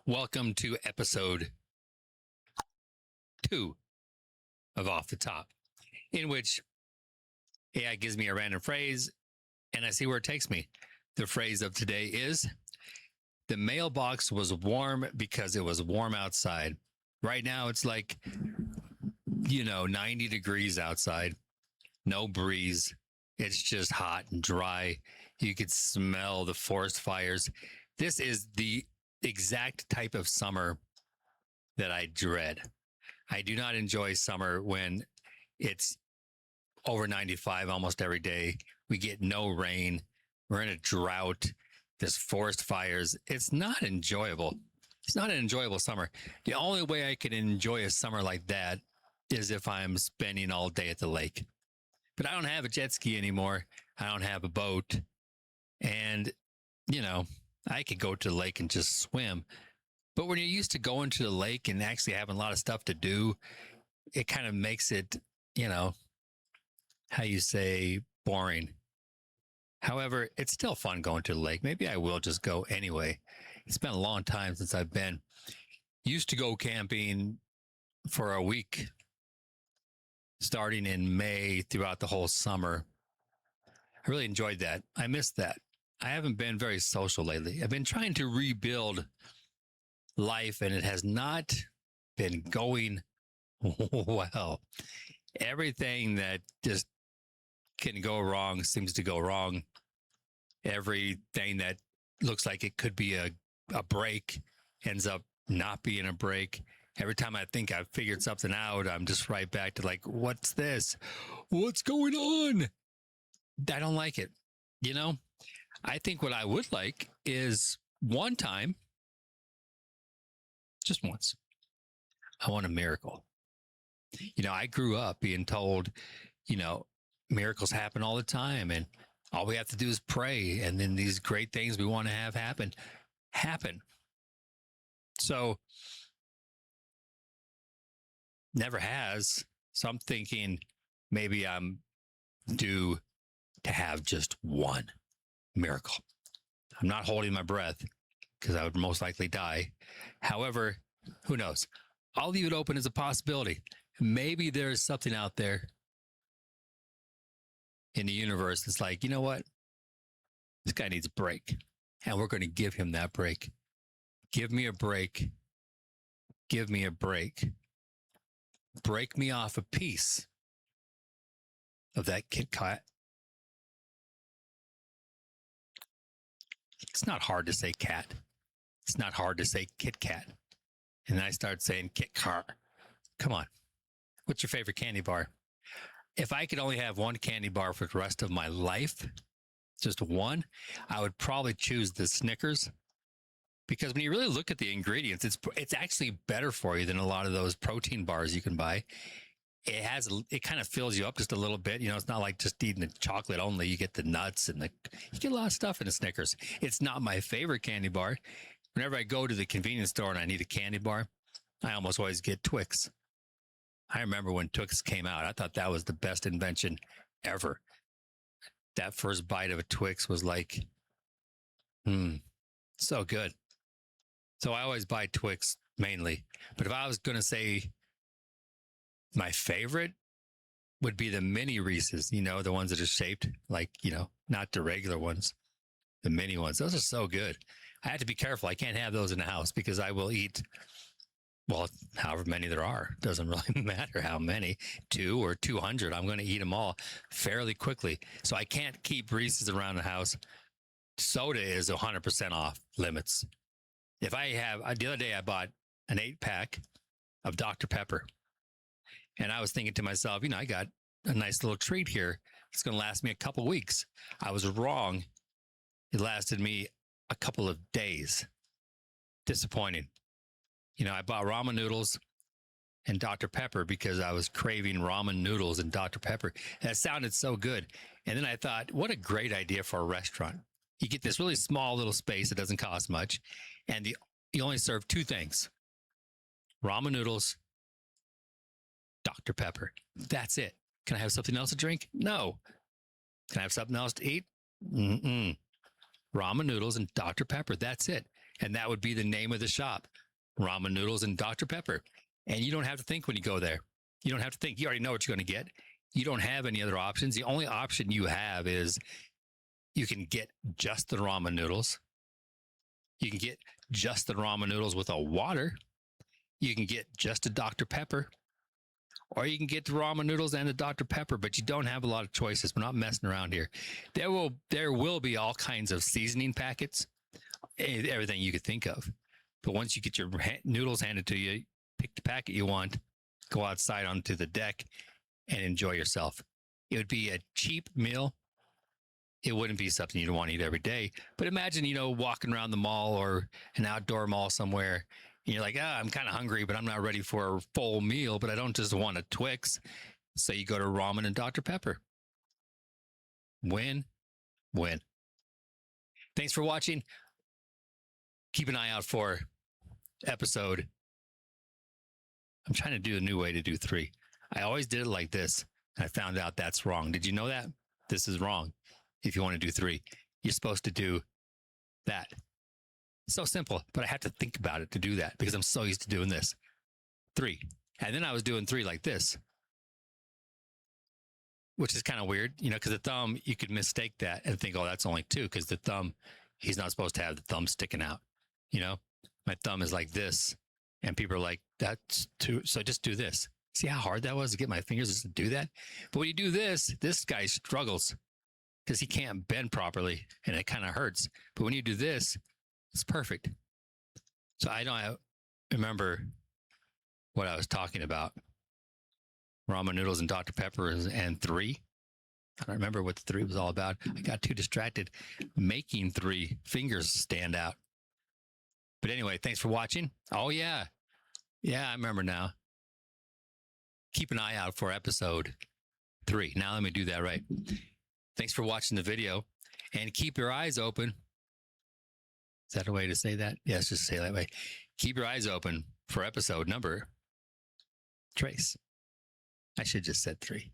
Welcome to episode 2 of Off the Top, in which AI gives me a random phrase and I see where it takes me. The phrase of today is, the mailbox was warm because it was warm outside. Right now it's like, 90 degrees outside, no breeze. It's just hot and dry. You could smell the forest fires. This is the exact type of summer that I dread. I do not enjoy summer when it's over 95 almost every day. We get no rain. We're in a drought. There's forest fires. It's not enjoyable. It's not an enjoyable summer. The only way I can enjoy a summer like that is if I'm spending all day at the lake. But I don't have a jet ski anymore. I don't have a boat. And, I could go to the lake and just swim. But when you're used to going to the lake and actually having a lot of stuff to do, it kind of makes it, how you say, boring. However, it's still fun going to the lake. Maybe I will just go anyway. It's been a long time since I've been. Used to go camping for a week, starting in May throughout the whole summer. I really enjoyed that. I missed that. I haven't been very social lately. I've been trying to rebuild life and it has not been going well. Everything that just can go wrong seems to go wrong. Everything that looks like it could be a break ends up not being a break. Every time I think I've figured something out, I'm just right back to like, what's this? What's going on? I don't like it. I think what I would like is one time, just once, I want a miracle. I grew up being told, miracles happen all the time and all we have to do is pray. And then these great things we want to have happen. So never has. So I'm thinking maybe I'm due to have just one miracle. I'm not holding my breath because I would most likely die. However, who knows? I'll leave it open as a possibility. Maybe there's something out there in the universe that's like, you know what? This guy needs a break. And we're going to give him that break. Give me a break. Give me a break. Break me off a piece of that Kit Kat. It's not hard to say cat. It's not hard to say Kit Kat. And then I start saying Kit Kat. Come on. What's your favorite candy bar? If I could only have one candy bar for the rest of my life, just one, I would probably choose the Snickers. Because when you really look at the ingredients, it's actually better for you than a lot of those protein bars you can buy. It kind of fills you up just a little bit. It's not like just eating the chocolate only. You get the nuts and you get a lot of stuff in the Snickers. It's not my favorite candy bar. Whenever I go to the convenience store and I need a candy bar, I almost always get Twix. I remember when Twix came out, I thought that was the best invention ever. That first bite of a Twix was like, so good. So I always buy Twix mainly. But if I was going to say my favorite would be the mini Reese's, the ones that are shaped like, not the regular ones, the mini ones. Those are so good. I have to be careful. I can't have those in the house because I will eat, however many there are. Doesn't really matter how many, 2 or 200. I'm going to eat them all fairly quickly. So I can't keep Reese's around the house. Soda is 100% off limits. If I have, the other day I bought an 8-pack of Dr. Pepper. And I was thinking to myself, I got a nice little treat here. It's going to last me a couple weeks. I was wrong. It lasted me a couple of days. Disappointing. I bought ramen noodles and Dr. Pepper because I was craving ramen noodles and Dr. Pepper. That sounded so good. And then I thought, what a great idea for a restaurant. You get this really small little space that doesn't cost much. And you only serve 2 things. Ramen noodles, Dr. Pepper. That's it. Can I have something else to drink? No. Can I have something else to eat? Ramen noodles and Dr. Pepper. That's it. And that would be the name of the shop, Ramen Noodles and Dr. Pepper. And you don't have to think when you go there. You don't have to think. You already know what you're going to get. You don't have any other options. The only option you have is you can get just the ramen noodles. You can get just the ramen noodles with a water. You can get just a Dr. Pepper. Or you can get the ramen noodles and the Dr. Pepper, but you don't have a lot of choices. We're not messing around here. There will be all kinds of seasoning packets, everything you could think of. But once you get your noodles handed to you, pick the packet you want, go outside onto the deck, and enjoy yourself. It would be a cheap meal. It wouldn't be something you'd want to eat every day. But imagine, walking around the mall or an outdoor mall somewhere. And you're like, I'm kind of hungry, but I'm not ready for a full meal, but I don't just want a Twix. So you go to ramen and Dr. Pepper. Win, win. Thanks for watching. Keep an eye out for episode. I'm trying to do a new way to do 3. I always did it like this. I found out that's wrong. Did you know that? This is wrong. If you want to do 3, you're supposed to do that. So simple, but I had to think about it to do that because I'm so used to doing this. 3. And then I was doing 3 like this, which is kind of weird, because the thumb, you could mistake that and think, oh, that's only 2 because the thumb, he's not supposed to have the thumb sticking out. My thumb is like this and people are like, that's 2. So just do this. See how hard that was to get my fingers to do that? But when you do this guy struggles because he can't bend properly and it kind of hurts. But when you do this, it's perfect. So I don't remember what I was talking about. Ramen noodles and Dr. Pepper and 3. I don't remember what the 3 was all about. I got too distracted making 3 fingers stand out. But anyway, thanks for watching. Oh, yeah. Yeah, I remember now. Keep an eye out for episode 3. Now let me do that right. Thanks for watching the video and keep your eyes open. Is that a way to say that? Yes, just say that way. Keep your eyes open for episode number. Trace. I should just said 3.